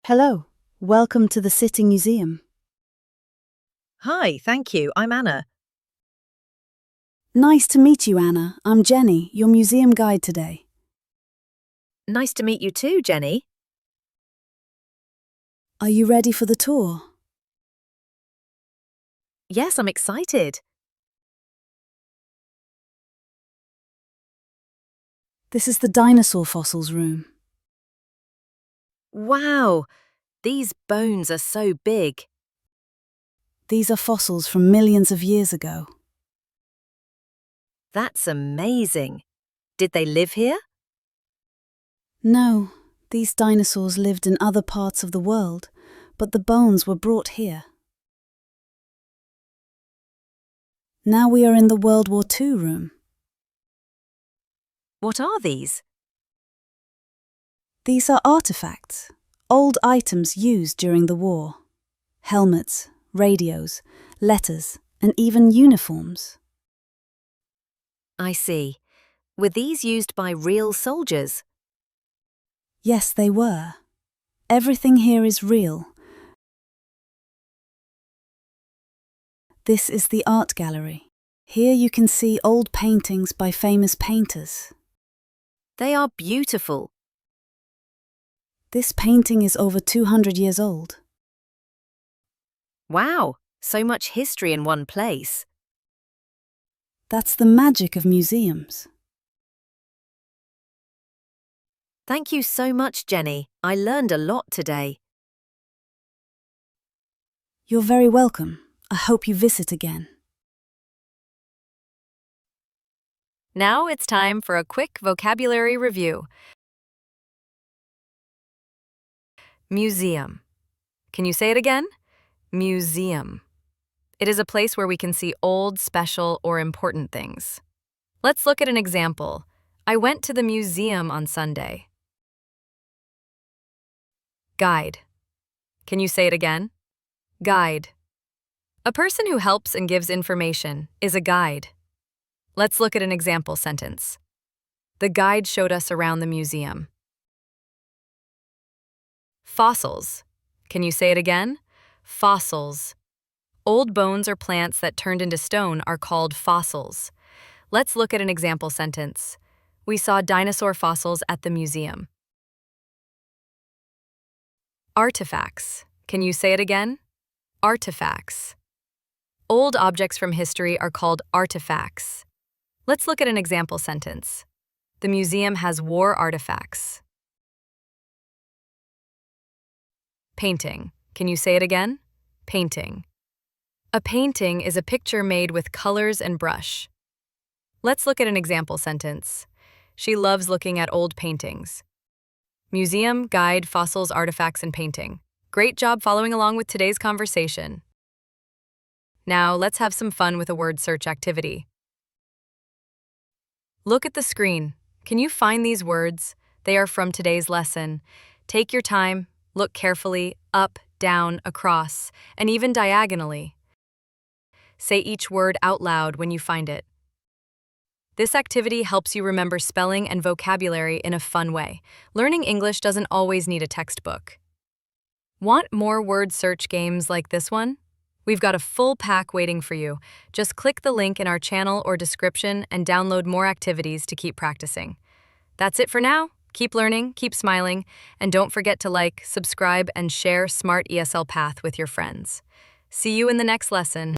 Hello, welcome to the City Museum. Hi, thank you. I'm Anna. Nice to meet you, Anna. I'm Jenny, your museum guide today. Nice to meet you too, Jenny. Are you ready for the tour? Yes, I'm excited. This is the dinosaur fossils room. Wow, these bones are so big. These are fossils from millions of years ago. That's amazing. Did they live here? No, these dinosaurs lived in other parts of the world, but the bones were brought here. Now we are in the World War II room. What are these? These are artifacts, old items used during the war. Helmets, radios, letters, and even uniforms. I see. Were these used by real soldiers? Yes, they were. Everything here is real. This is the art gallery. Here you can see old paintings by famous painters. They are beautiful. This painting is over 200 years old. Wow, so much history in one place. That's the magic of museums. Thank you so much, Jenny. I learned a lot today. You're very welcome. I hope you visit again. Now it's time for a quick vocabulary review. Museum. Can you say it again? Museum. It is a place where we can see old, special, or important things. Let's look at an example. I went to the museum on Sunday. Guide. Can you say it again? Guide. A person who helps and gives information is a guide. Let's look at an example sentence. The guide showed us around the museum. Fossils. Can you say it again? Fossils. Old bones or plants that turned into stone are called fossils. Let's look at an example sentence. We saw dinosaur fossils at the museum. Artifacts. Can you say it again? Artifacts. Old objects from history are called artifacts. Let's look at an example sentence. The museum has war artifacts. Painting. Can you say it again? Painting. A painting is a picture made with colors and brush. Let's look at an example sentence. She loves looking at old paintings. Museum, guide, fossils, artifacts, and painting. Great job following along with today's conversation. Now, let's have some fun with a word search activity. Look at the screen. Can you find these words? They are from today's lesson. Take your time, look carefully, up, down, across, and even diagonally. Say each word out loud when you find it. This activity helps you remember spelling and vocabulary in a fun way. Learning English doesn't always need a textbook. Want more word search games like this one? We've got a full pack waiting for you. Just click the link in our channel or description and download more activities to keep practicing. That's it for now. Keep learning, keep smiling, and don't forget to like, subscribe, and share Smart ESL Path with your friends. See you in the next lesson.